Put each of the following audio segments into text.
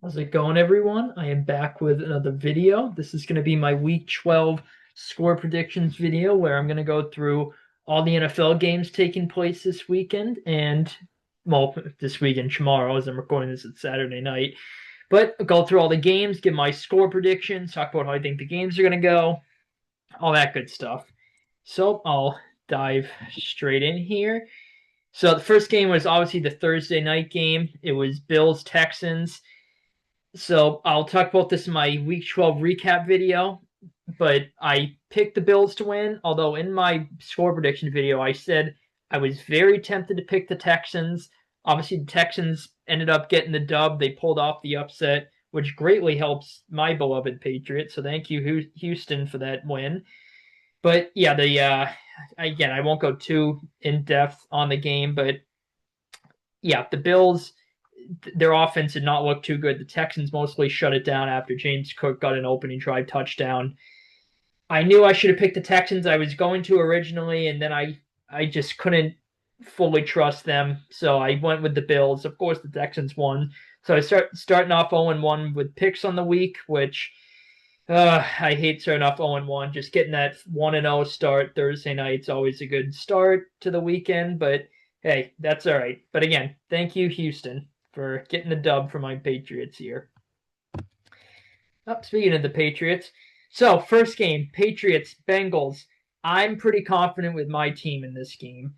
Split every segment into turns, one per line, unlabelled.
How's it going, everyone? I am back with another video. This is going to be my Week 12 score predictions video where I'm going to go through all the NFL games taking place this weekend and, well, this weekend, tomorrow, as I'm recording this, it's Saturday night. But I'll go through all the games, give my score predictions, talk about how I think the games are going to go, all that good stuff. So I'll dive straight in here. So the first game was obviously the Thursday night game. It was Bills Texans. So I'll talk about this in my Week 12 recap video, but I picked the Bills to win. Although in my score prediction video, I said I was very tempted to pick the Texans. Obviously, the Texans ended up getting the dub. They pulled off the upset, which greatly helps my beloved Patriots. So thank you, Houston, for that win. But yeah, again, I won't go too in depth on the game, but yeah, the Bills, their offense did not look too good. The Texans mostly shut it down after James Cook got an opening drive touchdown. I knew I should have picked the Texans. I was going to originally, and then I just couldn't fully trust them, so I went with the Bills. Of course, the Texans won. So I starting off 0-1 with picks on the week, which I hate starting off 0-1. Just getting that 1-0 start Thursday night's always a good start to the weekend, but hey, that's all right. But again, thank you, Houston, for getting the dub for my Patriots here. Oh, speaking of the Patriots, so first game, Patriots, Bengals. I'm pretty confident with my team in this game.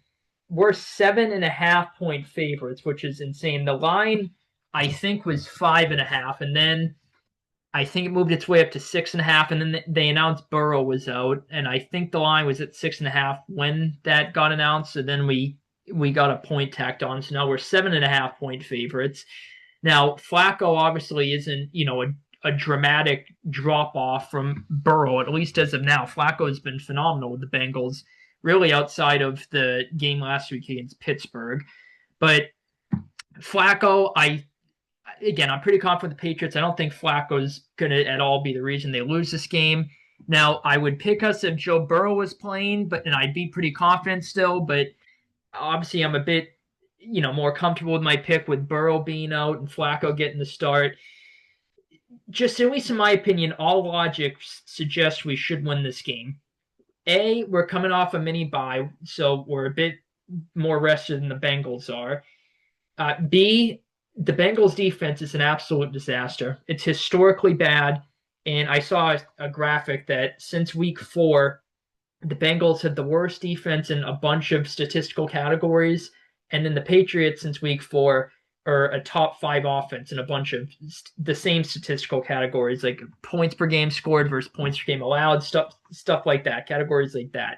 We're 7.5 point favorites, which is insane. The line, I think, was 5.5, and then I think it moved its way up to 6.5, and then they announced Burrow was out, and I think the line was at 6.5 when that got announced. So then we got a point tacked on, so now we're 7.5 point favorites. Now Flacco obviously isn't a dramatic drop off from Burrow, at least as of now. Flacco has been phenomenal with the Bengals, really outside of the game last week against Pittsburgh. But Flacco, I'm pretty confident with the Patriots. I don't think Flacco's going to at all be the reason they lose this game. Now, I would pick us if Joe Burrow was playing, and I'd be pretty confident still. But obviously, I'm a bit, more comfortable with my pick with Burrow being out and Flacco getting the start. Just at least in my opinion, all logic suggests we should win this game. A, we're coming off a mini bye, so we're a bit more rested than the Bengals are. B, the Bengals defense is an absolute disaster. It's historically bad. And I saw a graphic that since week 4, the Bengals had the worst defense in a bunch of statistical categories. And then the Patriots since week 4 are a top 5 offense in a bunch of the same statistical categories, like points per game scored versus points per game allowed, stuff like that, categories like that.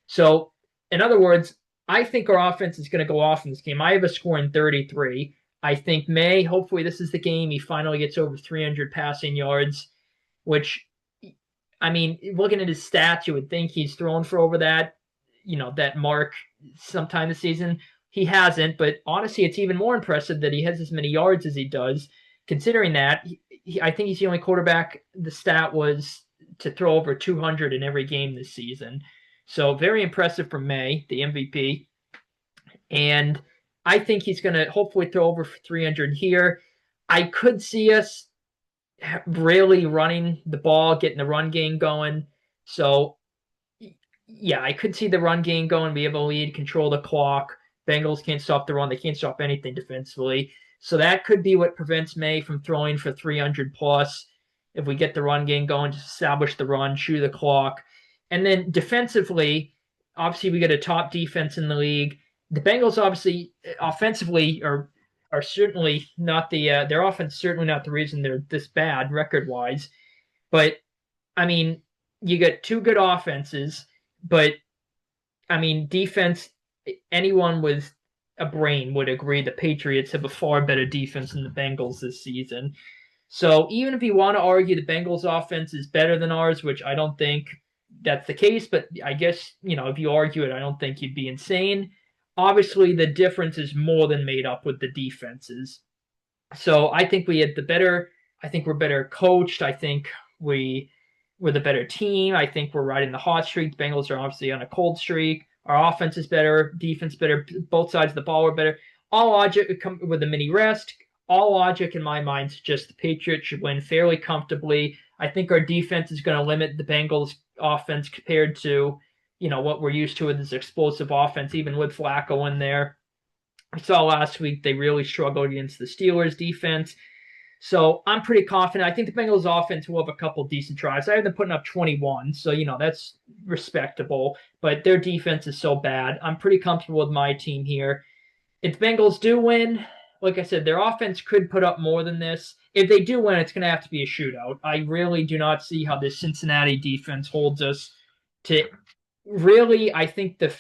So, in other words, I think our offense is going to go off in this game. I have a score in 33. I think hopefully this is the game he finally gets over 300 passing yards, which, I mean, looking at his stats, you would think he's thrown for over that mark sometime this season. He hasn't, but honestly, it's even more impressive that he has as many yards as he does, considering that I think he's the only quarterback the stat was to throw over 200 in every game this season. So very impressive from May, the MVP. And I think he's going to hopefully throw over 300 here. I could see us really running the ball, getting the run game going. So, yeah, I could see the run game going, be able to lead, control the clock. Bengals can't stop the run. They can't stop anything defensively. So that could be what prevents May from throwing for 300 plus. If we get the run game going, just establish the run, chew the clock. And then defensively, obviously we get a top defense in the league. The Bengals obviously offensively are certainly not their offense certainly not the reason they're this bad record wise. But I mean, you get two good offenses, but I mean defense. Anyone with a brain would agree the Patriots have a far better defense than the Bengals this season. So even if you want to argue the Bengals offense is better than ours, which I don't think that's the case, but I guess, if you argue it, I don't think you'd be insane. Obviously, the difference is more than made up with the defenses. So I think I think we're better coached. I think we're the better team. I think we're riding the hot streak. The Bengals are obviously on a cold streak. Our offense is better, defense better, both sides of the ball are better. All logic would come with a mini rest. all logic in my mind suggests the Patriots should win fairly comfortably. I think our defense is going to limit the Bengals' offense compared to, what we're used to with this explosive offense, even with Flacco in there. I saw last week they really struggled against the Steelers' defense. So I'm pretty confident. I think the Bengals offense will have a couple decent tries. I have them putting up 21, so that's respectable. But their defense is so bad. I'm pretty comfortable with my team here. If the Bengals do win, like I said, their offense could put up more than this. If they do win, it's going to have to be a shootout. I really do not see how this Cincinnati defense holds us to. Really, I think the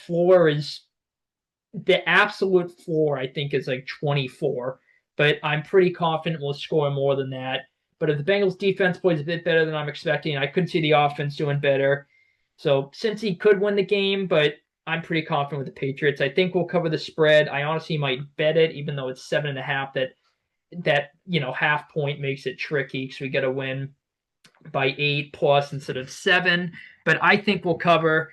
absolute floor, I think, is like 24. But I'm pretty confident we'll score more than that. But if the Bengals defense plays a bit better than I'm expecting, I could see the offense doing better. So since he could win the game, but I'm pretty confident with the Patriots. I think we'll cover the spread. I honestly might bet it, even though it's 7.5. That half point makes it tricky because we got to win by 8 plus instead of 7. But I think we'll cover.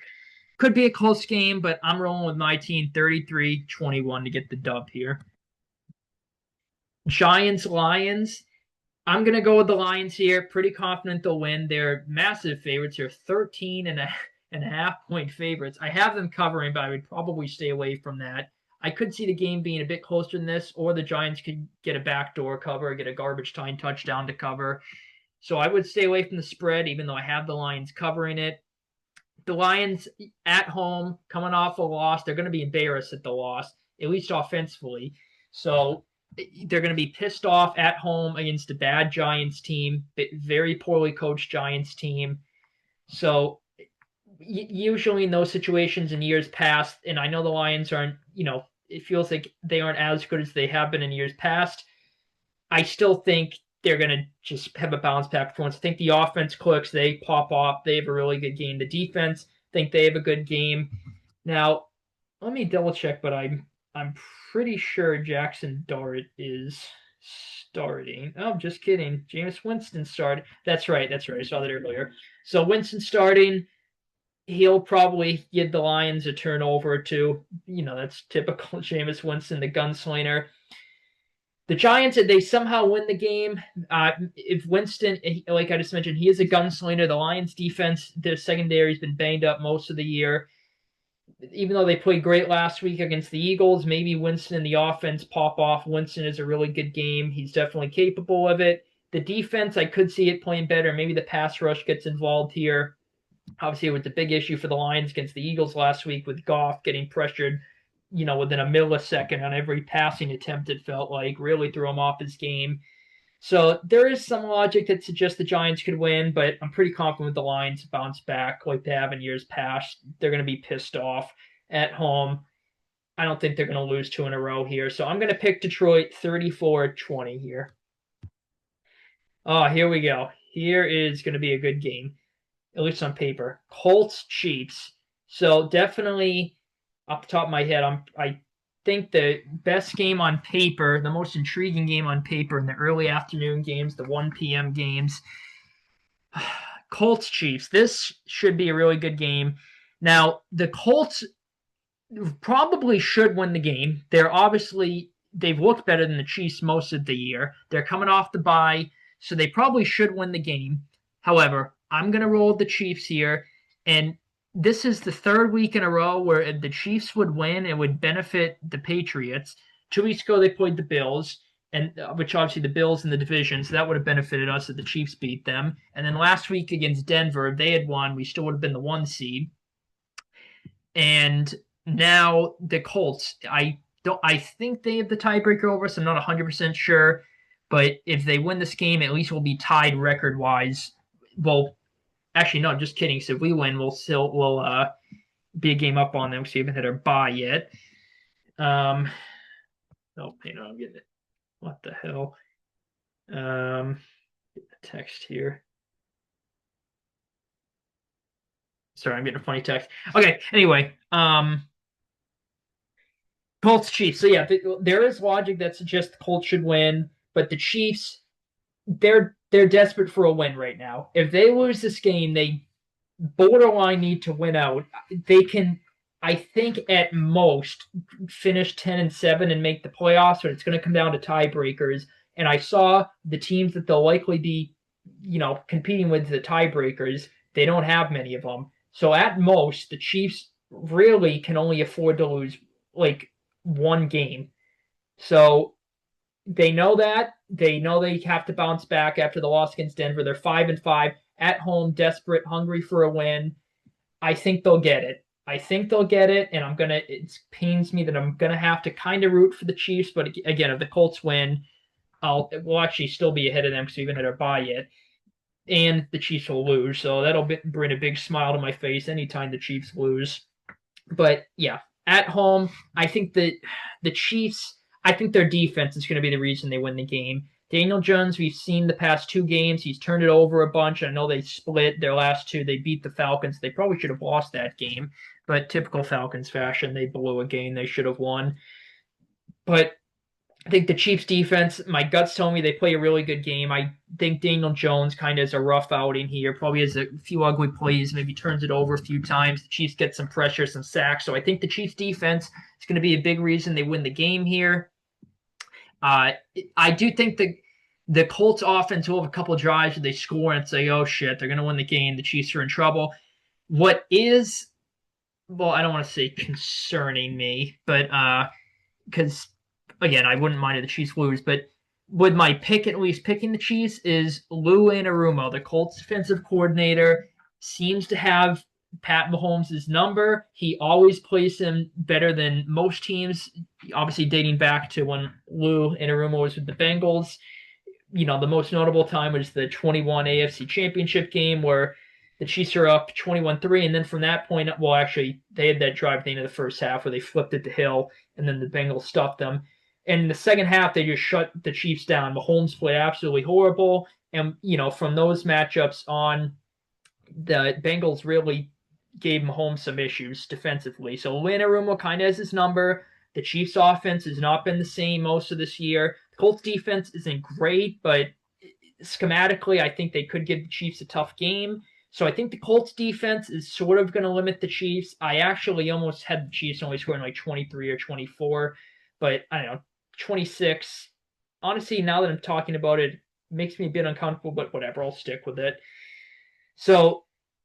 Could be a close game, but I'm rolling with my team 33-21 to get the dub here. Giants, Lions. I'm going to go with the Lions here. Pretty confident they'll win. They're massive favorites. They're 13.5 point favorites. I have them covering, but I would probably stay away from that. I could see the game being a bit closer than this, or the Giants could get a backdoor cover, get a garbage time touchdown to cover. So I would stay away from the spread, even though I have the Lions covering it. The Lions at home, coming off a loss, they're going to be embarrassed at the loss, at least offensively. So they're going to be pissed off at home against a bad Giants team, very poorly coached Giants team. So usually in those situations in years past, and I know the Lions aren't, it feels like they aren't as good as they have been in years past. I still think they're going to just have a bounce back performance. I think the offense clicks. They pop off. They have a really good game. The defense, I think they have a good game. Now, let me double check, but I'm pretty sure Jackson Dart is starting. Oh, just kidding. Jameis Winston started. That's right. I saw that earlier. So Winston starting. He'll probably give the Lions a turnover or two. That's typical Jameis Winston, the gunslinger. The Giants, if they somehow win the game, if Winston, like I just mentioned, he is a gunslinger. The Lions defense, their secondary has been banged up most of the year. Even though they played great last week against the Eagles, maybe Winston and the offense pop off. Winston is a really good game. He's definitely capable of it. The defense, I could see it playing better. Maybe the pass rush gets involved here. Obviously, it was a big issue for the Lions against the Eagles last week with Goff getting pressured, within a millisecond on every passing attempt, it felt like, really threw him off his game. So there is some logic that suggests the Giants could win, but I'm pretty confident with the Lions bounce back like they have in years past. They're going to be pissed off at home. I don't think they're going to lose 2 in a row here. So I'm going to pick Detroit 34-20 here. Oh, here we go. Here is going to be a good game, at least on paper. Colts, Chiefs. So definitely, off the top of my head, I think the best game on paper, the most intriguing game on paper in the early afternoon games, the 1 p.m. games. Colts, Chiefs. This should be a really good game. Now, the Colts probably should win the game. They've looked better than the Chiefs most of the year. They're coming off the bye, so they probably should win the game. However, I'm going to roll with the Chiefs here, and this is the 3rd week in a row where if the Chiefs would win, it would benefit the Patriots. 2 weeks ago, they played the Bills, and which obviously the Bills in the division, so that would have benefited us if the Chiefs beat them. And then last week against Denver, if they had won, we still would have been the 1 seed. And now the Colts, I think they have the tiebreaker over us. I'm not 100% sure, but if they win this game, at least we'll be tied record-wise. Well, actually, no, I'm just kidding. So if we win, we'll be a game up on them because we haven't hit our bye yet. I'm getting it. What the hell? Get the text here. Sorry, I'm getting a funny text. Okay, anyway, Colts, Chiefs. So yeah, there is logic that suggests the Colts should win, but the Chiefs, they're desperate for a win right now. If they lose this game, they borderline need to win out. They can I think at most finish 10-7 and make the playoffs, but it's going to come down to tiebreakers. And I saw the teams that they'll likely be, competing with the tiebreakers. They don't have many of them. So at most, the Chiefs really can only afford to lose like one game. So they know that. They know they have to bounce back after the loss against Denver. They're 5-5 at home, desperate, hungry for a win. I think they'll get it. I think they'll get it, and it pains me that I'm gonna have to kind of root for the Chiefs, but again, if the Colts win, we'll actually still be ahead of them because we haven't had our bye yet, and the Chiefs will lose, so that'll bring a big smile to my face anytime the Chiefs lose. But yeah, at home, I think that the Chiefs, I think their defense is going to be the reason they win the game. Daniel Jones, we've seen the past two games. He's turned it over a bunch. I know they split their last two. They beat the Falcons. They probably should have lost that game, but typical Falcons fashion, they blew a game they should have won. But I think the Chiefs defense, my guts tell me they play a really good game. I think Daniel Jones kind of has a rough outing here, probably has a few ugly plays, maybe turns it over a few times. The Chiefs get some pressure, some sacks. So I think the Chiefs defense is going to be a big reason they win the game here. I do think the Colts offense will have a couple of drives where they score and say, oh shit, they're going to win the game. The Chiefs are in trouble. What is, well, I don't want to say concerning me, but because again, I wouldn't mind if the Chiefs lose, but with my pick, at least picking the Chiefs, is Lou Anarumo, the Colts defensive coordinator, seems to have Pat Mahomes' number. He always plays him better than most teams, obviously dating back to when Lou Anarumo was with the Bengals. The most notable time was the 21 AFC Championship game where the Chiefs are up 21-3, and then from that point, well, actually, they had that drive at the end of the first half where they flipped it to Hill, and then the Bengals stopped them. And in the second half, they just shut the Chiefs down. Mahomes played absolutely horrible. And, from those matchups on, the Bengals really gave Mahomes some issues defensively. So Anarumo kind of has his number. The Chiefs' offense has not been the same most of this year. The Colts' defense isn't great, but schematically, I think they could give the Chiefs a tough game. So I think the Colts' defense is sort of going to limit the Chiefs. I actually almost had the Chiefs only scoring like 23 or 24, but I don't know, 26. Honestly, now that I'm talking about it, makes me a bit uncomfortable, but whatever, I'll stick with it. So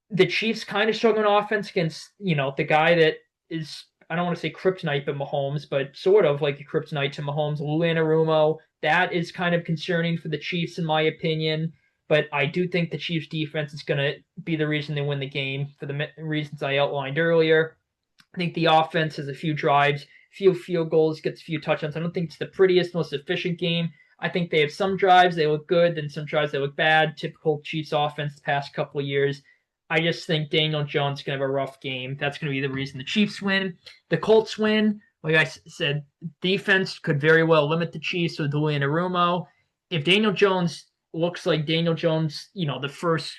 the Chiefs kind of struggling offense against, the guy that is, I don't want to say kryptonite to Mahomes, but sort of like a kryptonite to Mahomes, Lou Anarumo. That is kind of concerning for the Chiefs, in my opinion. But I do think the Chiefs' defense is going to be the reason they win the game for the reasons I outlined earlier. I think the offense has a few drives, few field goals, gets a few touchdowns. I don't think it's the prettiest, most efficient game. I think they have some drives, they look good, then some drives, they look bad. Typical Chiefs offense the past couple of years. I just think Daniel Jones is going to have a rough game. That's going to be the reason the Chiefs win. The Colts win. Like I said, defense could very well limit the Chiefs with Lou Anarumo. If Daniel Jones looks like Daniel Jones, the first,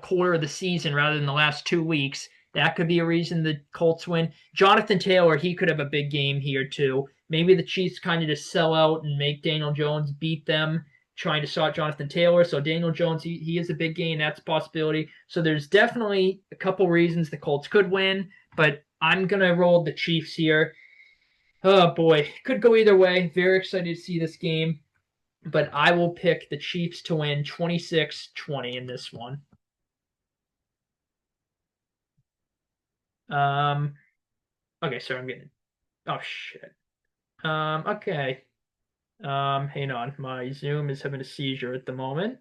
quarter of the season rather than the last 2 weeks, that could be a reason the Colts win. Jonathan Taylor, he could have a big game here too. Maybe the Chiefs kind of just sell out and make Daniel Jones beat them, trying to stop Jonathan Taylor. So Daniel Jones, he is a big game. That's a possibility. So there's definitely a couple reasons the Colts could win, but I'm going to roll the Chiefs here. Oh boy, could go either way. Very excited to see this game, but I will pick the Chiefs to win 26-20 in this one. Okay, so I'm getting, oh shit. Okay. Hang on. My Zoom is having a seizure at the moment.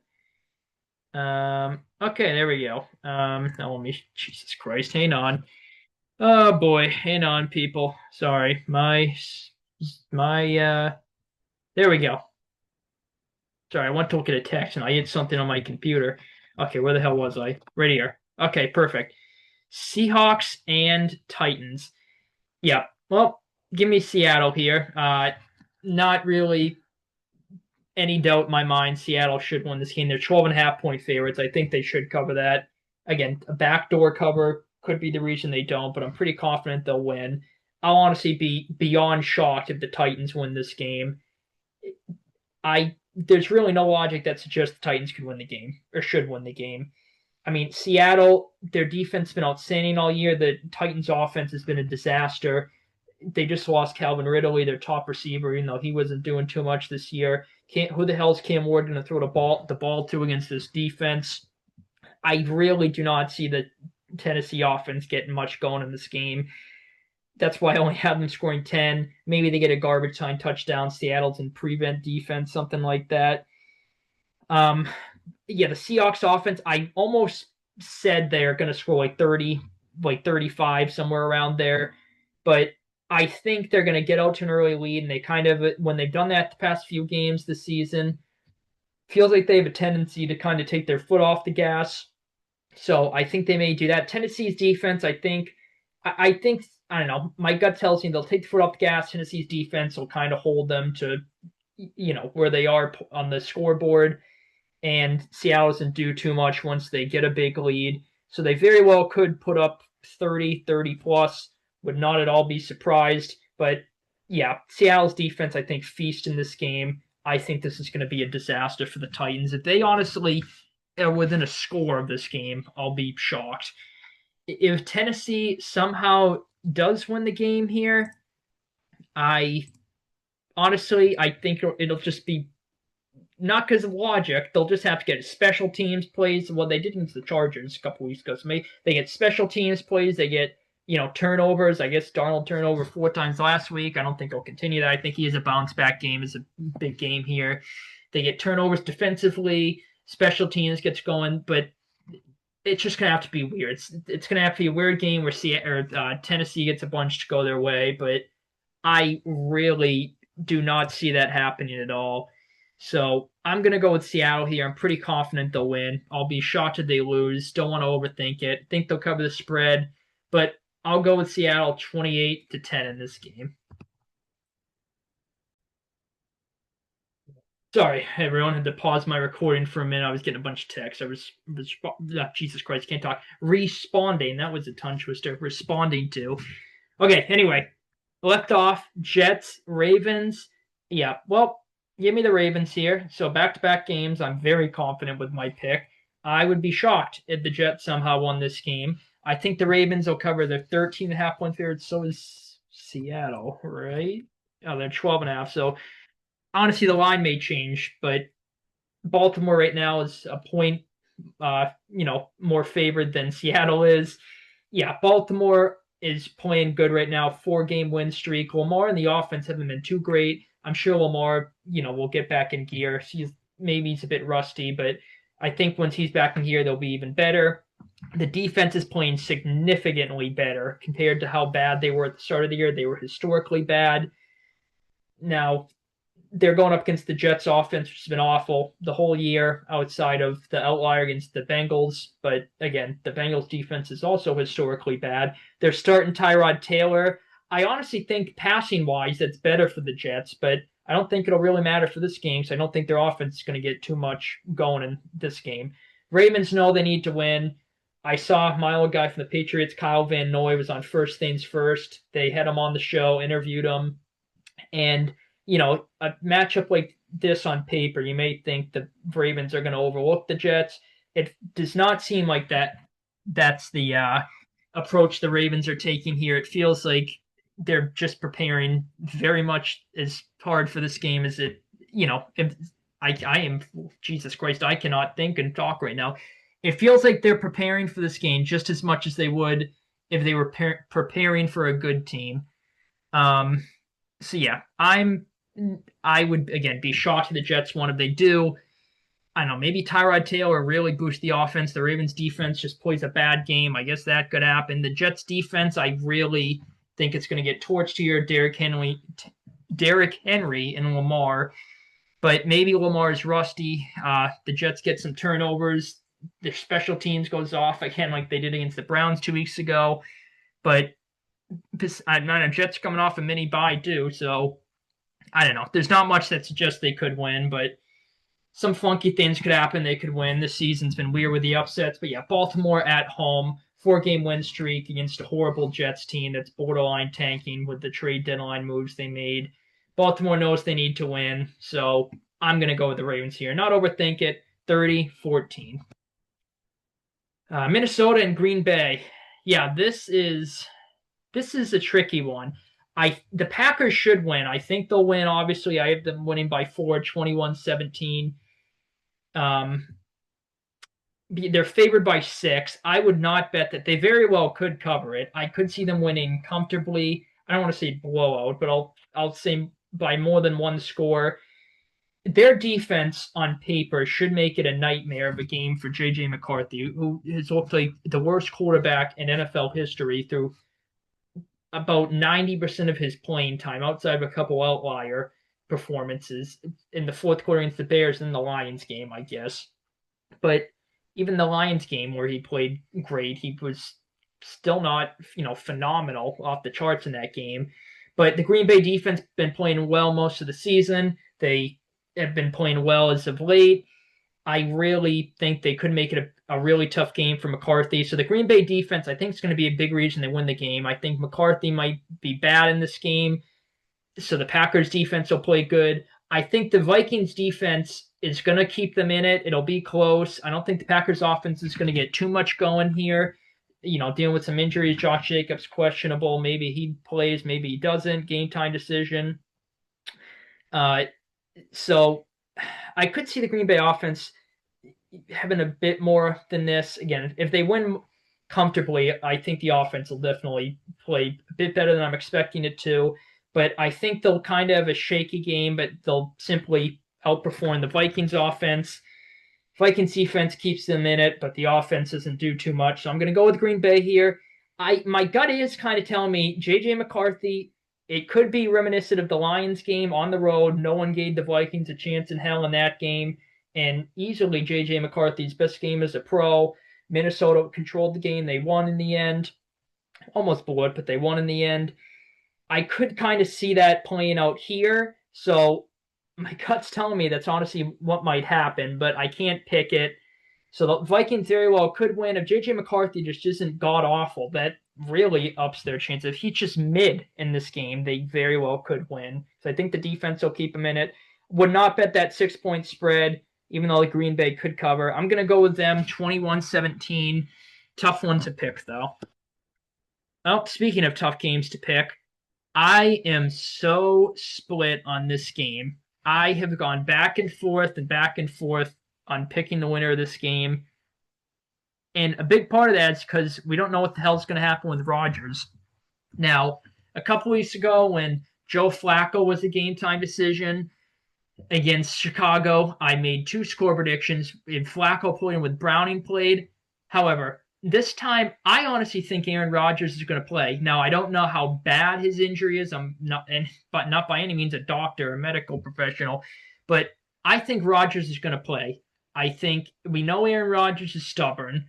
Okay, there we go. Now let me, Jesus Christ, hang on. Oh boy, hang on, people. Sorry, there we go. Sorry, I went to look at a text and I hit something on my computer. Okay, where the hell was I? Right here. Okay, perfect. Seahawks and Titans. Yeah, well, give me Seattle here. Not really any doubt in my mind. Seattle should win this game. They're 12.5-point favorites. I think they should cover that. Again, a backdoor cover could be the reason they don't, but I'm pretty confident they'll win. I'll honestly be beyond shocked if the Titans win this game. There's really no logic that suggests the Titans could win the game or should win the game. I mean, Seattle, their defense has been outstanding all year. The Titans' offense has been a disaster. They just lost Calvin Ridley, their top receiver, even though he wasn't doing too much this year. Who the hell is Cam Ward going to throw the ball to against this defense? I really do not see the Tennessee offense getting much going in this game. That's why I only have them scoring 10. Maybe they get a garbage time touchdown. Seattle's in prevent defense, something like that. Um, yeah, the Seahawks offense, I almost said they're going to score like 30, like 35, somewhere around there. But I think they're going to get out to an early lead. And they kind of, when they've done that the past few games this season, feels like they have a tendency to kind of take their foot off the gas. So I think they may do that. Tennessee's defense, I think, I don't know. My gut tells me they'll take the foot off the gas. Tennessee's defense will kind of hold them to, where they are on the scoreboard. And Seattle doesn't do too much once they get a big lead. So they very well could put up 30 plus. Would not at all be surprised. But yeah, Seattle's defense, I think, feast in this game. I think this is going to be a disaster for the Titans. If they honestly are within a score of this game, I'll be shocked. If Tennessee somehow does win the game here, I I think it'll just be not because of logic. They'll just have to get special teams plays. Well, they did against the Chargers a couple weeks ago. So they get special teams plays. They get turnovers. I guess Darnold turned over 4 times last week. I don't think he'll continue that. I think he is a bounce back game. Is a big game here. They get turnovers defensively. Special teams gets going, but it's just gonna have to be weird. It's gonna have to be a weird game where Tennessee gets a bunch to go their way, but I really do not see that happening at all. So I'm gonna go with Seattle here. I'm pretty confident they'll win. I'll be shocked if they lose. Don't want to overthink it. Think they'll cover the spread, but I'll go with Seattle 28-10 in this game. Sorry, everyone. Had to pause my recording for a minute. I was getting a bunch of texts. I was Jesus Christ, can't talk. Responding. That was a tongue twister. Responding to. Okay, anyway. Left off, Jets, Ravens. Yeah, well, give me the Ravens here. So back-to-back games, I'm very confident with my pick. I would be shocked if the Jets somehow won this game. I think the Ravens will cover their 13.5-point favorite. So is Seattle, right? Oh, they're 12.5. So honestly, the line may change, but Baltimore right now is a point, more favored than Seattle is. Yeah, Baltimore is playing good right now. 4-game win streak. Lamar and the offense haven't been too great. I'm sure Lamar, will get back in gear. He's a bit rusty, but I think once he's back in gear, they'll be even better. The defense is playing significantly better compared to how bad they were at the start of the year. They were historically bad. Now, they're going up against the Jets offense, which has been awful the whole year outside of the outlier against the Bengals. But again, the Bengals defense is also historically bad. They're starting Tyrod Taylor. I honestly think passing wise, that's better for the Jets, but I don't think it'll really matter for this game. So I don't think their offense is going to get too much going in this game. Ravens know they need to win. I saw my old guy from the Patriots, Kyle Van Noy, was on First Things First. They had him on the show, interviewed him, and a matchup like this on paper, you may think the Ravens are going to overlook the Jets. It does not seem like that's the approach the Ravens are taking here. It feels like they're just preparing very much as hard for this game as it, if I am, Jesus Christ, I cannot think and talk right now. It feels like they're preparing for this game just as much as they would if they were preparing for a good team. So yeah, I would again be shocked if the Jets won. If they do, I don't know, maybe Tyrod Taylor really boost the offense. The Ravens defense just plays a bad game. I guess that could happen. The Jets defense, I really think it's going to get torched here. Derrick Henry and Lamar, but maybe Lamar is rusty. The Jets get some turnovers. Their special teams goes off again like they did against the Browns 2 weeks ago. But I know Jets coming off a mini bye too, so I don't know. There's not much that suggests they could win, but some funky things could happen. They could win. This season's been weird with the upsets. But yeah, Baltimore at home, 4-game win streak against a horrible Jets team that's borderline tanking with the trade deadline moves they made. Baltimore knows they need to win, so I'm going to go with the Ravens here. Not overthink it. 30-14. Minnesota and Green Bay. Yeah, this is a tricky one. The Packers should win. I think they'll win. Obviously, I have them winning by 4, 21-17. Um, they're favored by 6. I would not bet that. They very well could cover it. I could see them winning comfortably. I don't want to say blowout, but I'll say by more than one score. Their defense on paper should make it a nightmare of a game for J.J. McCarthy, who has looked like the worst quarterback in NFL history through about 90% of his playing time, outside of a couple outlier performances in the fourth quarter against the Bears and the Lions game, I guess. But even the Lions game where he played great, he was still not, phenomenal off the charts in that game. But the Green Bay defense been playing well most of the season. They have been playing well as of late. I really think they could make it a really tough game for McCarthy. So the Green Bay defense, I think, is going to be a big reason they win the game. I think McCarthy might be bad in this game, so the Packers defense will play good. I think the Vikings defense is going to keep them in it. It'll be close. I don't think the Packers offense is going to get too much going here. Dealing with some injuries. Josh Jacobs questionable. Maybe he plays, maybe he doesn't. Game time decision. So I could see the Green Bay offense having a bit more than this. Again, if they win comfortably, I think the offense will definitely play a bit better than I'm expecting it to. But I think they'll kind of have a shaky game, but they'll simply outperform the Vikings offense. Vikings defense keeps them in it, but the offense doesn't do too much. So I'm going to go with Green Bay here. My gut is kind of telling me J.J. McCarthy. It could be reminiscent of the Lions game on the road. No one gave the Vikings a chance in hell in that game, and easily J.J. McCarthy's best game as a pro. Minnesota controlled the game. They won in the end. Almost blew it, but they won in the end. I could kind of see that playing out here. So my gut's telling me that's honestly what might happen, but I can't pick it. So the Vikings very well could win. If J.J. McCarthy just isn't god awful, that really ups their chance. If he's just mid in this game, they very well could win. So I think the defense will keep them in it. Would not bet that 6-point spread, even though the Green Bay could cover. I'm going to go with them 21-17. Tough one to pick, though. Well, speaking of tough games to pick, I am so split on this game. I have gone back and forth on picking the winner of this game. And a big part of that is because we don't know what the hell's going to happen with Rodgers. Now, a couple weeks ago when Joe Flacco was a game time decision against Chicago, I made 2 score predictions. If Flacco played and with Browning played. However, this time I honestly think Aaron Rodgers is going to play. Now, I don't know how bad his injury is. I'm not, but not by any means a doctor or a medical professional, but I think Rodgers is going to play. I think we know Aaron Rodgers is stubborn.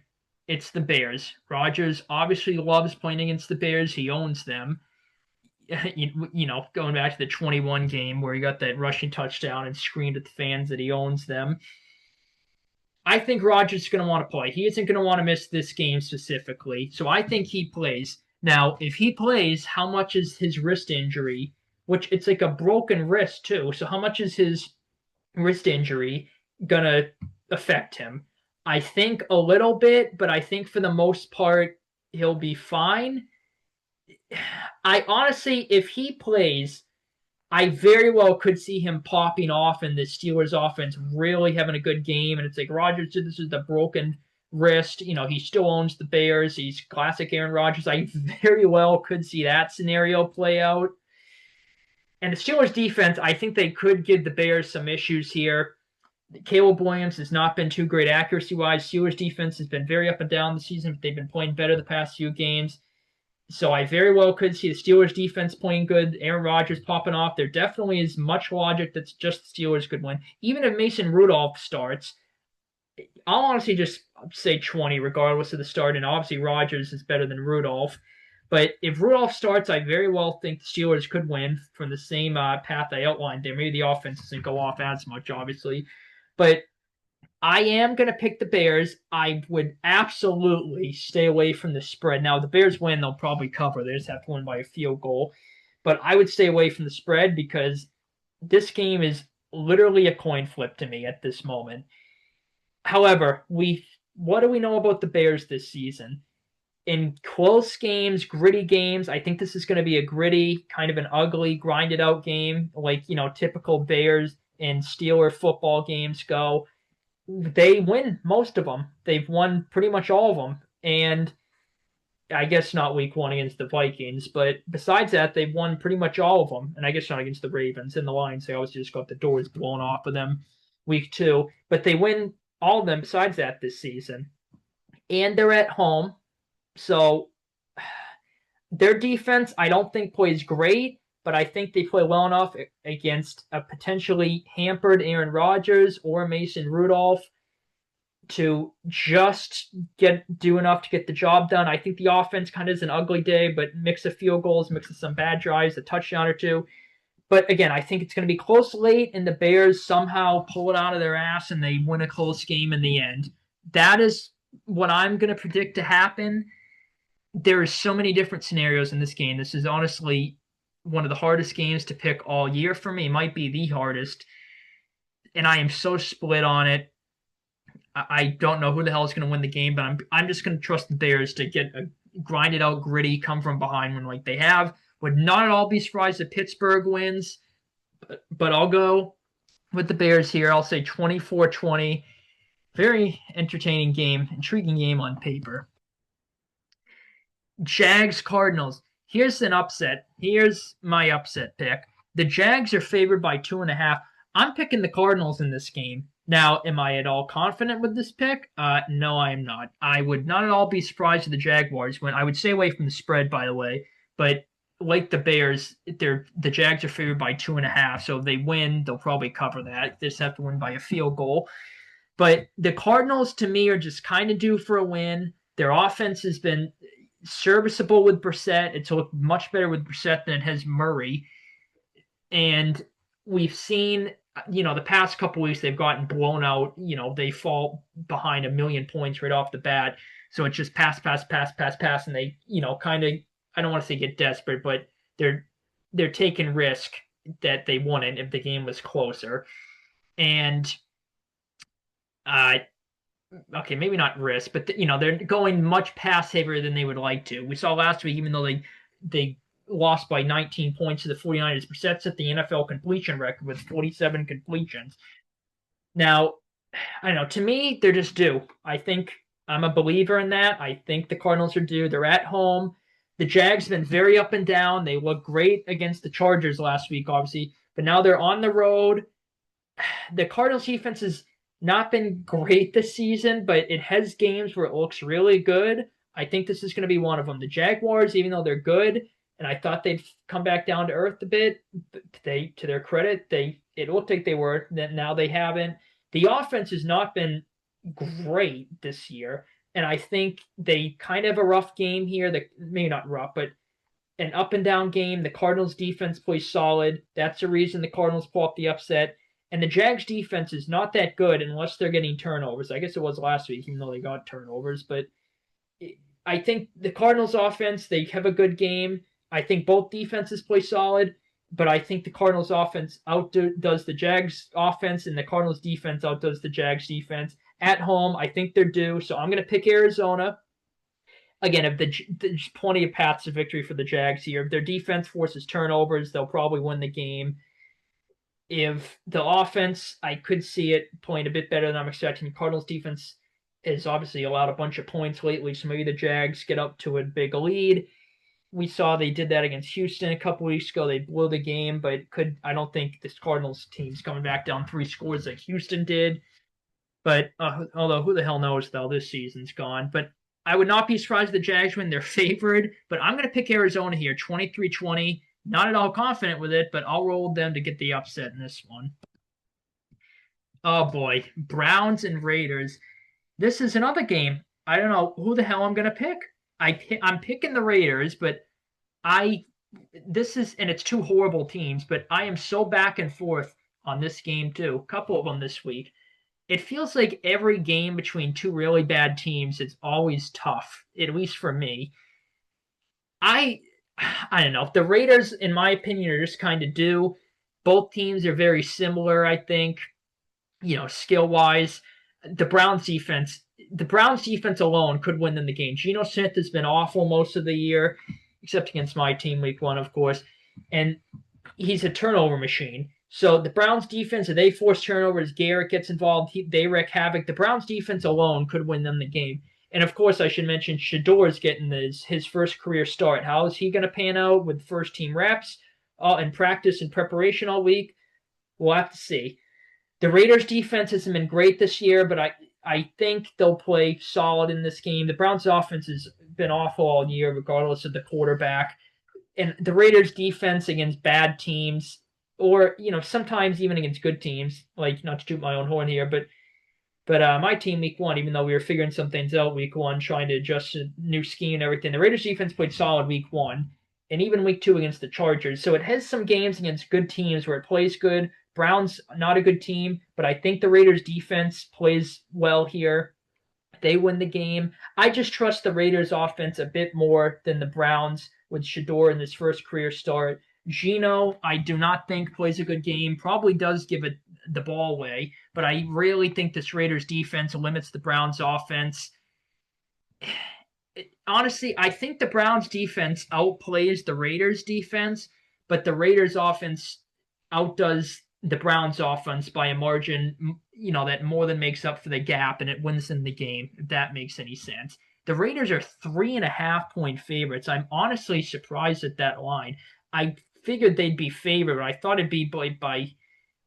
It's the Bears. Rodgers obviously loves playing against the Bears. He owns them. Going back to the 21 game where he got that rushing touchdown and screamed at the fans that he owns them. I think Rodgers is going to want to play. He isn't going to want to miss this game specifically. So I think he plays. Now, if he plays, how much is his wrist injury? Which it's like a broken wrist too. So how much is his wrist injury going to affect him? I think a little bit, but I think for the most part, he'll be fine. I honestly, if he plays, I very well could see him popping off and the Steelers offense really having a good game. And it's like Rodgers, this is the broken wrist. He still owns the Bears. He's classic Aaron Rodgers. I very well could see that scenario play out. And the Steelers defense, I think they could give the Bears some issues here. Caleb Williams has not been too great accuracy-wise. Steelers defense has been very up and down this season, but they've been playing better the past few games. So I very well could see the Steelers defense playing good, Aaron Rodgers popping off. There definitely is much logic that just the Steelers could win. Even if Mason Rudolph starts, I'll honestly just say 20 regardless of the start. And obviously Rodgers is better than Rudolph. But if Rudolph starts, I very well think the Steelers could win from the same path I outlined there. Maybe the offense doesn't go off as much, obviously. But I am going to pick the Bears. I would absolutely stay away from the spread. Now, if the Bears win, they'll probably cover. They just have to win by a field goal. But I would stay away from the spread because this game is literally a coin flip to me at this moment. However, we what do we know about the Bears this season? In close games, gritty games, I think this is going to be a gritty, kind of an ugly, grinded out game, like, typical Bears and Steeler football games go. They win most of them. They've won pretty much all of them. And I guess not week one against the Vikings, but besides that, they've won pretty much all of them. And I guess not against the Ravens and the Lions. They always just got the doors blown off of them week two. But they win all of them besides that this season. And they're at home. So their defense, I don't think plays great, but I think they play well enough against a potentially hampered Aaron Rodgers or Mason Rudolph to just do enough to get the job done. I think the offense kind of is an ugly day, but mix of field goals, mix of some bad drives, a touchdown or two. But again, I think it's going to be close late, and the Bears somehow pull it out of their ass and they win a close game in the end. That is what I'm going to predict to happen. There are so many different scenarios in this game. This is honestly one of the hardest games to pick all year for me. It might be the hardest. And I am so split on it. I don't know who the hell is going to win the game, but I'm just going to trust the Bears to get a grinded out, gritty, come from behind one like they have. Would not at all be surprised if Pittsburgh wins, but I'll go with the Bears here. I'll say 24-20. Very entertaining game, intriguing game on paper. Jags Cardinals. Here's an upset. Here's my upset pick. The Jags are favored by 2.5. I'm picking the Cardinals in this game. Now, am I at all confident with this pick? No, I am not. I would not at all be surprised if the Jaguars win. I would stay away from the spread, by the way. But like the Bears, the Jags are favored by 2.5. So if they win, they'll probably cover that. They just have to win by a field goal. But the Cardinals, to me, are just kind of due for a win. Their offense has been serviceable with Brissett. It's looked much better with Brissett than it has Murray. And we've seen, the past couple weeks they've gotten blown out. They fall behind 1,000,000 points right off the bat. So it's just pass, and they, kind of, I don't want to say get desperate, but they're taking risk that they wouldn't if the game was closer. And okay, maybe not risk, but they're going much pass heavier than they would like to. We saw last week, even though they lost by 19 points to the 49ers, Brissett set the NFL completion record with 47 completions. Now, I don't know. To me, they're just due. I think I'm a believer in that. I think the Cardinals are due. They're at home. The Jags have been very up and down. They looked great against the Chargers last week, obviously, but now they're on the road. The Cardinals defense has not been great this season, but it has games where it looks really good. I think this is going to be one of them. The Jaguars, even though they're good, and I thought they'd come back down to earth a bit, to their credit, it looked like they were. Now they haven't. The offense has not been great this year, and I think they kind of have a rough game here. Maybe not rough, but an up and down game. The Cardinals defense plays solid. That's the reason the Cardinals pull up the upset. And the Jags defense is not that good unless they're getting turnovers. I guess it was last week, even though they got turnovers. But I think the Cardinals offense, they have a good game. I think both defenses play solid, but I think the Cardinals offense outdoes the Jags offense, and the Cardinals defense outdoes the Jags defense. At home, I think they're due, so I'm going to pick Arizona. Again, if there's plenty of paths to victory for the Jags here. If their defense forces turnovers, they'll probably win the game. If the offense, I could see it playing a bit better than I'm expecting. The Cardinals defense has obviously allowed a bunch of points lately, so maybe the Jags get up to a big lead. We saw they did that against Houston a couple weeks ago. They blew the game, but I don't think this Cardinals team's coming back down 3 scores like Houston did. But although who the hell knows, though, this season's gone. But I would not be surprised if the Jags win. They're favored, but I'm going to pick Arizona here, 23-20. Not at all confident with it, but I'll roll with them to get the upset in this one. Oh boy, Browns and Raiders. This is another game. I don't know who the hell I'm going to pick. I'm picking the Raiders, but and it's two horrible teams, but I am so back and forth on this game too. A couple of them this week. It feels like every game between two really bad teams is always tough, at least for me. I don't know. The Raiders, in my opinion, are just kind of due. Both teams are very similar, I think, skill-wise. The Browns defense, the Browns defense alone could win them the game. Geno Smith has been awful most of the year, except against my team week 1, of course. And he's a turnover machine. So the Browns defense, if they force turnovers, Garrett gets involved, they wreak havoc. The Browns defense alone could win them the game. And of course, I should mention Shedor's getting his first career start. How is he going to pan out with first team reps in practice and preparation all week? We'll have to see. The Raiders defense hasn't been great this year, but I think they'll play solid in this game. The Browns offense has been awful all year, regardless of the quarterback. And the Raiders defense against bad teams, or sometimes even against good teams, like, not to toot my own horn here, but my team week 1, even though we were figuring some things out week 1, trying to adjust a new scheme and everything, the Raiders defense played solid week 1, and even week 2 against the Chargers. So it has some games against good teams where it plays good. Browns, not a good team, but I think the Raiders defense plays well here. They win the game. I just trust the Raiders offense a bit more than the Browns with Shedeur in his first career start. Geno, I do not think plays a good game. Probably does give the ball away, but I really think this Raiders defense limits the Browns offense. Honestly, I think the Browns defense outplays the Raiders defense, but the Raiders offense outdoes the Browns offense by a margin, that more than makes up for the gap, and it wins in the game, if that makes any sense. The Raiders are 3.5-point favorites. I'm honestly surprised at that line. I figured they'd be favored. I thought it'd be by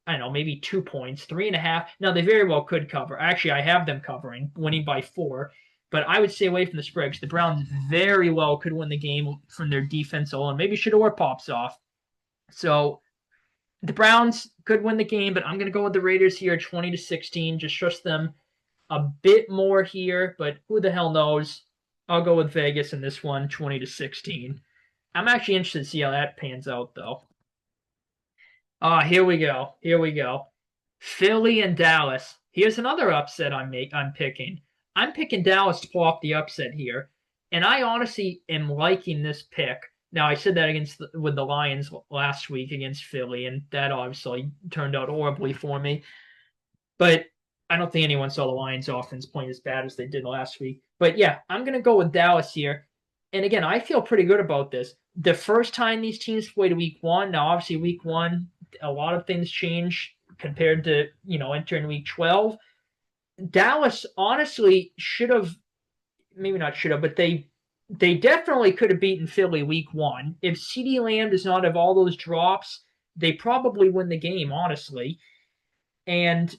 I don't know, maybe 2 points, 3.5. Now, they very well could cover. Actually, I have them covering, winning by 4. But I would stay away from the spreads. The Browns very well could win the game from their defense alone. Maybe Shedeur pops off. So the Browns could win the game, but I'm going to go with the Raiders here, 20-16. Just trust them a bit more here, but who the hell knows? I'll go with Vegas in this one, 20-16. I'm actually interested to see how that pans out, though. Here we go. Here we go. Philly and Dallas. Here's another upset I'm picking. I'm picking Dallas to pull off the upset here, and I honestly am liking this pick. Now, I said that with the Lions last week against Philly, and that obviously turned out horribly for me. But I don't think anyone saw the Lions offense playing as bad as they did last week. But yeah, I'm going to go with Dallas here. And again, I feel pretty good about this. The first time these teams played week 1, now obviously week 1, a lot of things change compared to, entering week 12. Dallas honestly should have, maybe not should have, but they definitely could have beaten Philly week 1. If CeeDee Lamb does not have all those drops, they probably win the game, honestly. And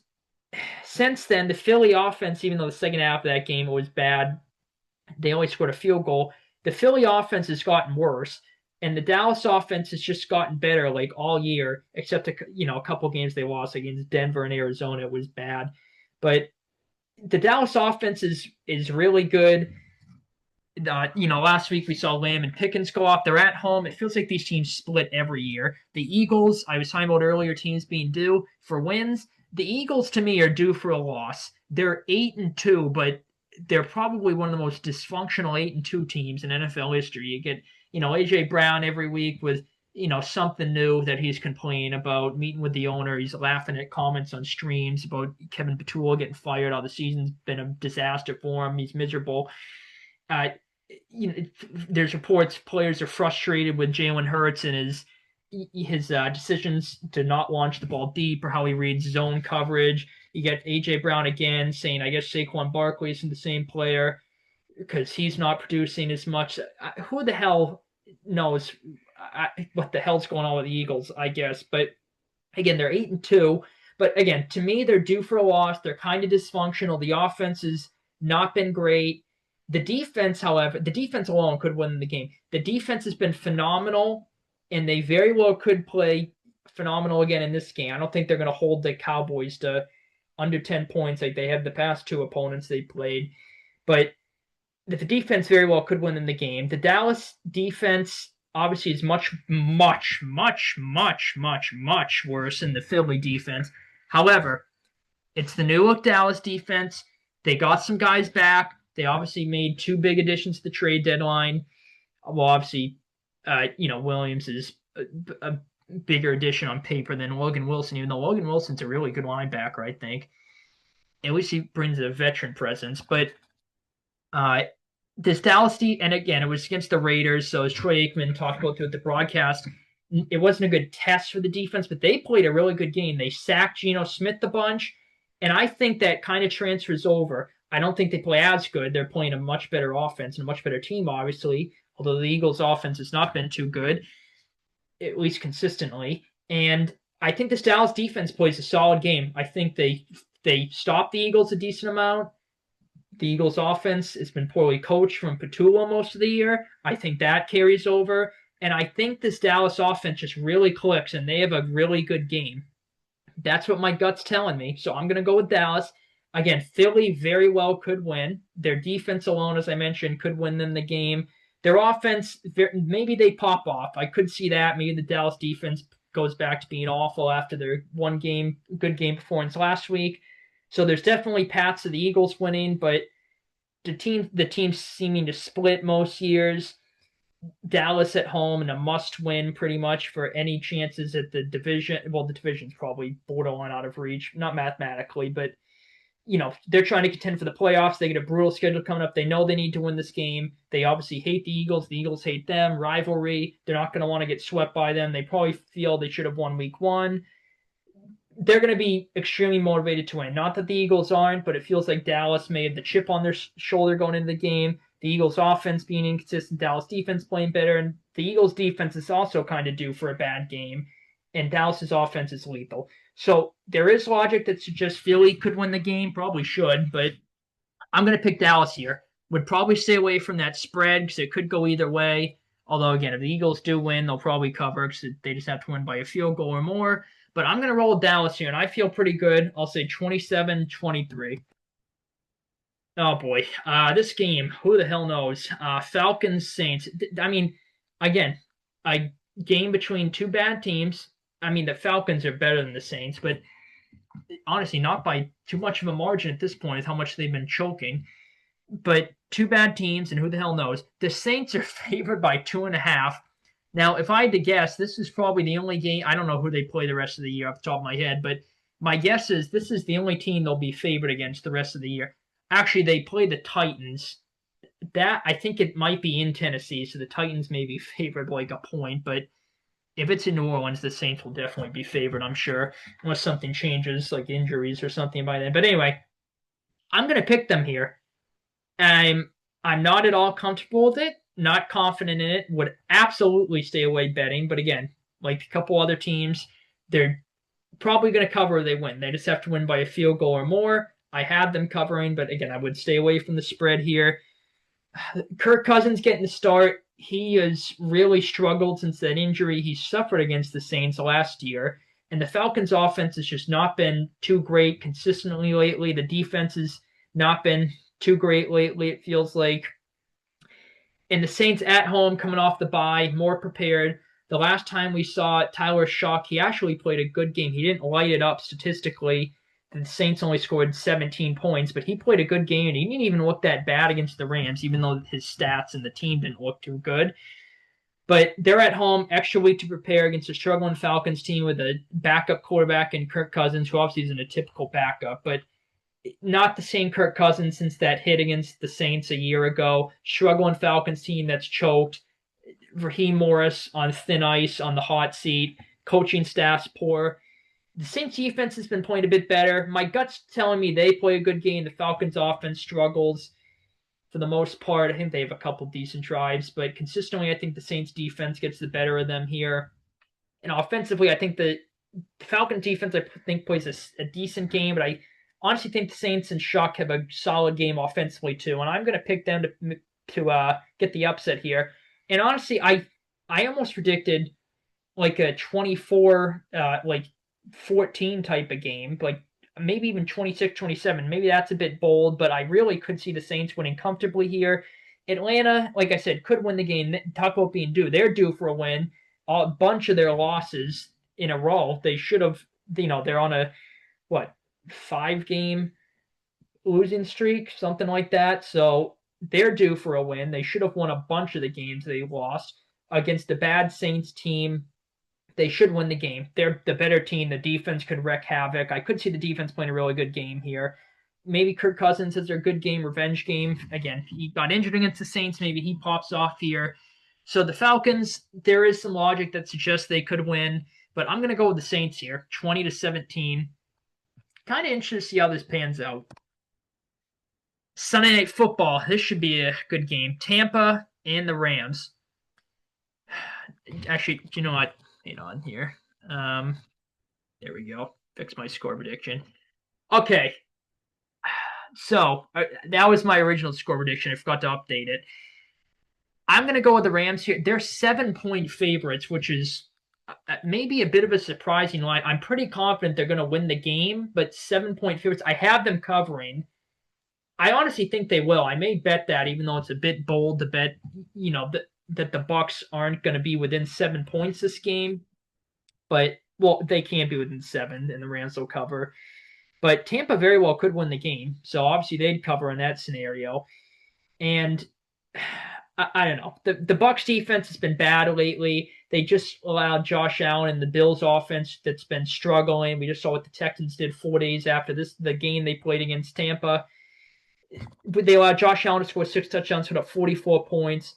since then, the Philly offense, even though the second half of that game was bad, they only scored a field goal. The Philly offense has gotten worse, and the Dallas offense has just gotten better like all year, except a couple games they lost against Denver and Arizona. It was bad, but the Dallas offense is really good. Last week we saw Lamb and Pickens go off. They're at home. It feels like these teams split every year. The Eagles, I was talking about earlier, teams being due for wins. The Eagles, to me, are due for a loss. They're 8-2, but they're probably one of the most dysfunctional 8-2 teams in NFL history. You get, AJ Brown every week with, something new that he's complaining about, meeting with the owner. He's laughing at comments on streams about Kevin Petula getting fired. All the season's been a disaster for him. He's miserable. There's reports players are frustrated with Jalen Hurts and his decisions to not launch the ball deep or how he reads zone coverage. You get A.J. Brown again saying, I guess Saquon Barkley isn't the same player because he's not producing as much. Who the hell knows what the hell's going on with the Eagles, I guess. But again, they're 8-2. But again, to me, they're due for a loss. They're kind of dysfunctional. The offense has not been great. The defense, however, the defense alone could win the game. The defense has been phenomenal, and they very well could play phenomenal again in this game. I don't think they're going to hold the Cowboys to under 10 points like they have the past 2 opponents they played. But the defense very well could win in the game. The Dallas defense obviously is much, much, much, much, much, much worse than the Philly defense. However, it's the new look Dallas defense. They got some guys back. They obviously made 2 big additions to the trade deadline. Well, obviously, Williams is a bigger addition on paper than Logan Wilson, even though Logan Wilson's a really good linebacker, I think. At least he brings a veteran presence. But uh, this Dallas and again, it was against the Raiders. So as Troy Aikman talked about through the broadcast, it wasn't a good test for the defense, but they played a really good game. They sacked Geno Smith a bunch, and I think that kind of transfers over. I don't think they play as good. They're playing a much better offense and a much better team, obviously. Although the Eagles' offense has not been too good, at least consistently. And I think this Dallas defense plays a solid game. I think they stop the Eagles a decent amount. The Eagles' offense has been poorly coached from Petula most of the year. I think that carries over. And I think this Dallas offense just really clicks, and they have a really good game. That's what my gut's telling me. So I'm going to go with Dallas. Again, Philly very well could win. Their defense alone, as I mentioned, could win them the game. Their offense, maybe they pop off. I could see that. Maybe the Dallas defense goes back to being awful after their good game performance last week. So there's definitely paths to the Eagles winning, but the team seeming to split most years. Dallas at home and a must-win pretty much for any chances at the division. Well, the division's probably borderline out of reach, not mathematically, but they're trying to contend for the playoffs. They get a brutal schedule coming up. They know they need to win this game. They obviously hate the Eagles. The Eagles hate them. Rivalry. They're not going to want to get swept by them. They probably feel they should have won week one. They're going to be extremely motivated to win. Not that the Eagles aren't, but it feels like Dallas may have the chip on their shoulder going into the game. The Eagles' offense being inconsistent, Dallas' defense playing better, and the Eagles' defense is also kind of due for a bad game, and Dallas' offense is lethal. So there is logic that suggests Philly could win the game, probably should, but I'm going to pick Dallas here. Would probably stay away from that spread because it could go either way. Although, again, if the Eagles do win, they'll probably cover because they just have to win by a field goal or more. But I'm going to roll with Dallas here, and I feel pretty good. I'll say 27-23. Oh, boy. This game, who the hell knows? Falcons, Saints. I mean, again, a game between two bad teams. I mean, the Falcons are better than the Saints, but honestly, not by too much of a margin at this point is how much they've been choking. But two bad teams, and who the hell knows? The Saints are favored by 2.5. Now, if I had to guess, this is probably the only game. I don't know who they play the rest of the year off the top of my head, but my guess is this is the only team they'll be favored against the rest of the year. Actually, they play the Titans. That I think it might be in Tennessee, so the Titans may be favored like a point, but if it's in New Orleans, the Saints will definitely be favored, I'm sure, unless something changes, like injuries or something by then. But anyway, I'm going to pick them here. I'm not at all comfortable with it, not confident in it, would absolutely stay away betting. But again, like a couple other teams, they're probably going to cover or they win. They just have to win by a field goal or more. I have them covering, but again, I would stay away from the spread here. Kirk Cousins getting the start. He has really struggled since that injury he suffered against the Saints last year. And the Falcons' offense has just not been too great consistently lately. The defense has not been too great lately, it feels like. And the Saints at home, coming off the bye, more prepared. The last time we saw Tyler Shough, he actually played a good game. He didn't light it up statistically. The Saints only scored 17 points, but he played a good game, and he didn't even look that bad against the Rams, even though his stats and the team didn't look too good. But they're at home, extra week to prepare against a struggling Falcons team with a backup quarterback in Kirk Cousins, who obviously isn't a typical backup, but not the same Kirk Cousins since that hit against the Saints a year ago. Struggling Falcons team that's choked. Raheem Morris on thin ice on the hot seat. Coaching staff's poor. The Saints defense has been playing a bit better. My gut's telling me they play a good game. The Falcons offense struggles for the most part. I think they have a couple decent drives, but consistently I think the Saints defense gets the better of them here. And offensively, I think the Falcons defense I think plays a decent game, but I honestly think the Saints and Shough have a solid game offensively too. And I'm going to pick them to get the upset here. And honestly, I almost predicted like a 24 14 type of game, like maybe even 26-27. Maybe that's a bit bold, but I really could see the Saints winning comfortably here. Atlanta, like I said, could win the game. Talk about being due. They're due for a win. A bunch of their losses in a row, they should have, they're on a, 5-game losing streak, something like that. So they're due for a win. They should have won a bunch of the games they lost against the bad Saints team. They should win the game. They're the better team. The defense could wreak havoc. I could see the defense playing a really good game here. maybe Kirk Cousins has a good game, revenge game. Again, he got injured against the Saints. Maybe he pops off here. So the Falcons, there is some logic that suggests they could win, but I'm going to go with the Saints here, 20-17. Kind of interested to see how this pans out. Sunday Night Football. This should be a good game. Tampa and the Rams. Actually, you know what? Hang on here. There we go. Fix my score prediction. Okay. So that was my original score prediction. I forgot to update it. I'm going to go with the Rams here. They're 7-point favorites, which is maybe a bit of a surprising line. I'm pretty confident they're going to win the game, but 7-point favorites. I have them covering. I honestly think they will. I may bet that, even though it's a bit bold to bet, that the Bucs aren't going to be within 7 points this game. But well, they can't be within 7, and the Rams will cover. But Tampa very well could win the game, so obviously they'd cover in that scenario. And I don't know. The Bucs defense has been bad lately. They just allowed Josh Allen and the Bills offense that's been struggling. We just saw what the Texans did 4 days after the game they played against Tampa. But they allowed Josh Allen to score 6 touchdowns, put up 44 points.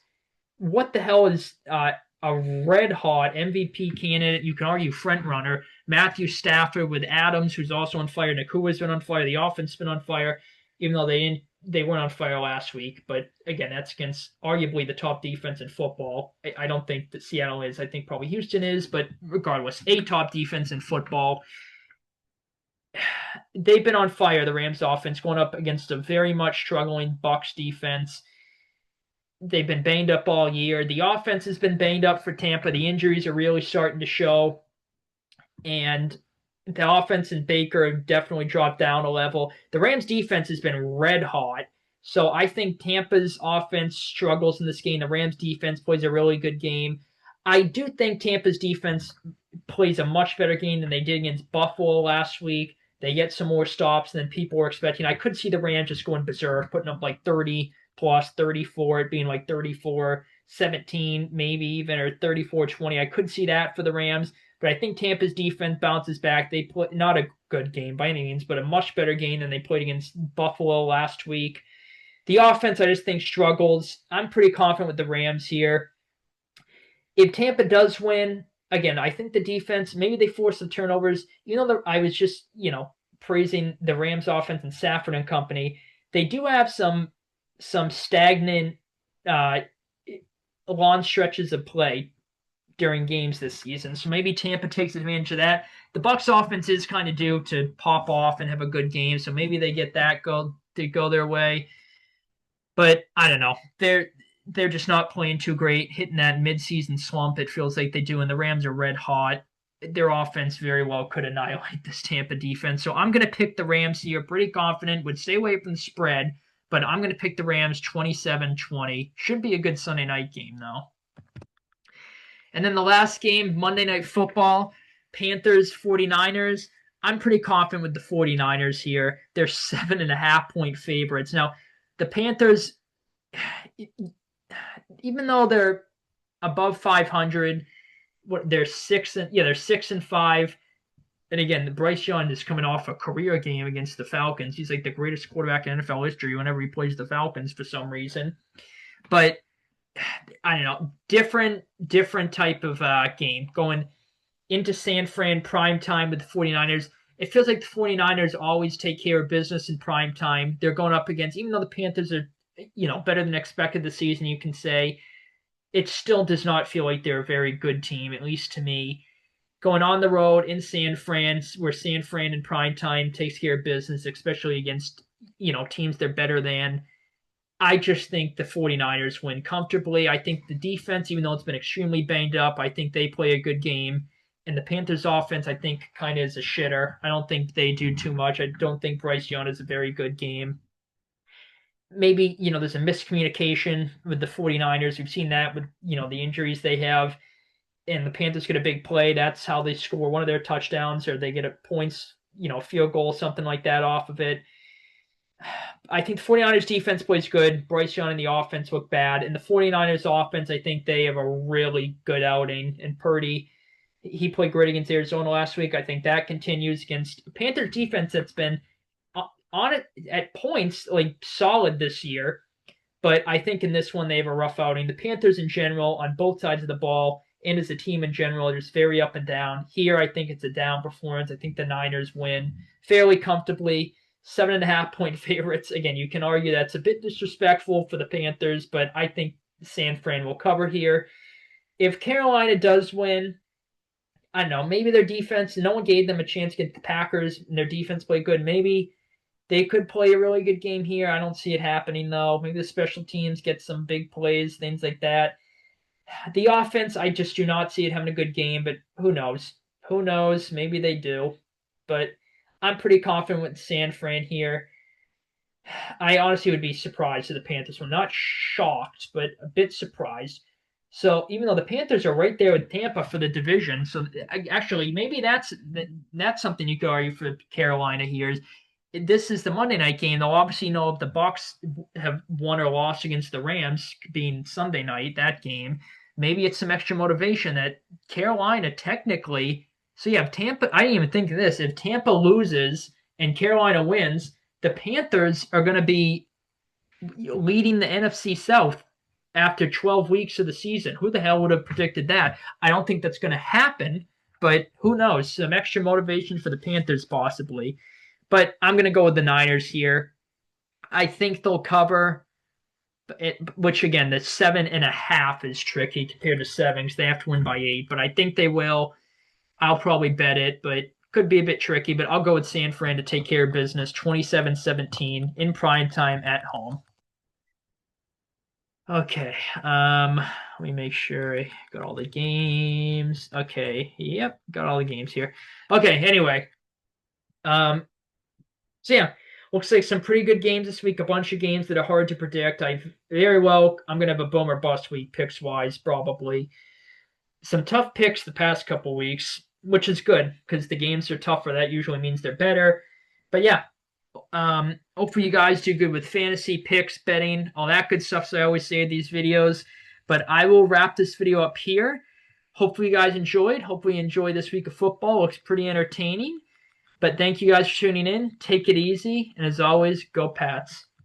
What the hell is a red-hot MVP candidate, you can argue front runner, Matthew Stafford with Adams, who's also on fire. Nakua's been on fire. The offense has been on fire, even though they weren't on fire last week. But again, that's against arguably the top defense in football. I don't think that Seattle is. I think probably Houston is. But regardless, a top defense in football. They've been on fire, the Rams offense, going up against a very much struggling Bucs defense. They've been banged up all year. The offense has been banged up for Tampa. The injuries are really starting to show. And the offense and Baker have definitely dropped down a level. The Rams defense has been red hot. So I think Tampa's offense struggles in this game. The Rams defense plays a really good game. I do think Tampa's defense plays a much better game than they did against Buffalo last week. They get some more stops than people were expecting. I could see the Rams just going berserk, putting up like 30 plus 34, it being like 34-17 maybe even, or 34-20. I could see that for the Rams, but I think Tampa's defense bounces back. They play not a good game by any means, but a much better game than they played against Buffalo last week. The offense, I just think, struggles. I'm pretty confident with the Rams here. If Tampa does win, again, I think the defense, maybe they force some turnovers. I was just, praising the Rams offense and Stafford and company. They do have some stagnant long stretches of play during games this season. So maybe Tampa takes advantage of that. The Bucs offense is kind of due to pop off and have a good game, so maybe they get that go their way. But I don't know. They're just not playing too great, hitting that midseason slump it feels like they do, and the Rams are red hot. Their offense very well could annihilate this Tampa defense. So I'm going to pick the Rams here. Pretty confident. Would stay away from the spread, but I'm going to pick the Rams 27-20. Should be a good Sunday night game, though. And then the last game, Monday Night Football, Panthers, 49ers. I'm pretty confident with the 49ers here. They're 7.5-point favorites. Now, the Panthers, even though they're above 500, they're 6-5. And again, Bryce Young is coming off a career game against the Falcons. He's like the greatest quarterback in NFL history whenever he plays the Falcons for some reason. But I don't know, different type of game. Going into San Fran prime time with the 49ers. It feels like the 49ers always take care of business in prime time. They're going up against, even though the Panthers are, better than expected this season, you can say, it still does not feel like they're a very good team, at least to me. Going on the road in San Fran, where San Fran in prime time takes care of business, especially against, teams they're better than. I just think the 49ers win comfortably. I think the defense, even though it's been extremely banged up, I think they play a good game. And the Panthers offense, I think, kind of is a shitter. I don't think they do too much. I don't think Bryce Young is a very good game. Maybe, there's a miscommunication with the 49ers. We've seen that with, the injuries they have. And the Panthers get a big play. That's how they score one of their touchdowns, or they get a points, field goal, something like that off of it. I think the 49ers defense plays good. Bryce Young and the offense look bad. And the 49ers offense, I think they have a really good outing. And Purdy, he played great against Arizona last week. I think that continues against Panthers defense that's been on it at points like solid this year. But I think in this one they have a rough outing. The Panthers in general, on both sides of the ball, and as a team in general, are just very up and down. Here, I think it's a down performance. I think the Niners win fairly comfortably. 7.5 point favorites. Again, you can argue that's a bit disrespectful for the Panthers, but I think San Fran will cover here. If Carolina does win, I don't know, maybe their defense, no one gave them a chance to get the Packers, and their defense played good. Maybe they could play a really good game here. I don't see it happening, though. Maybe the special teams get some big plays, things like that. The offense, I just do not see it having a good game, but who knows? Who knows? Maybe they do. But I'm pretty confident with San Fran here. I honestly would be surprised if the Panthers were not shocked, but a bit surprised. So even though the Panthers are right there with Tampa for the division, so actually maybe that's something you could argue for Carolina here. This is the Monday night game. They'll obviously know if the Bucs have won or lost against the Rams, being Sunday night, that game. Maybe it's some extra motivation that Carolina technically. So yeah, if Tampa. I didn't even think of this. If Tampa loses and Carolina wins, the Panthers are going to be leading the NFC South after 12 weeks of the season. Who the hell would have predicted that? I don't think that's going to happen, but who knows? Some extra motivation for the Panthers possibly. But I'm going to go with the Niners here. I think they'll cover, which again, the 7.5 is tricky compared to 7 because they have to win by 8. But I think they will. I'll probably bet it, but could be a bit tricky. But I'll go with San Fran to take care of business, 27-17 in prime time at home. Okay, let me make sure I got all the games. Okay, yep, got all the games here. Okay, anyway, so yeah, looks like some pretty good games this week. A bunch of games that are hard to predict. I'm gonna have a boom or bust week picks wise probably. Some tough picks the past couple weeks, which is good because the games are tougher. That usually means they're better. But yeah, hopefully you guys do good with fantasy picks, betting, all that good stuff. So I always say in these videos. But I will wrap this video up here. Hopefully you guys enjoyed. Hopefully you enjoyed this week of football. Looks pretty entertaining. But thank you guys for tuning in. Take it easy. And as always, go Pats.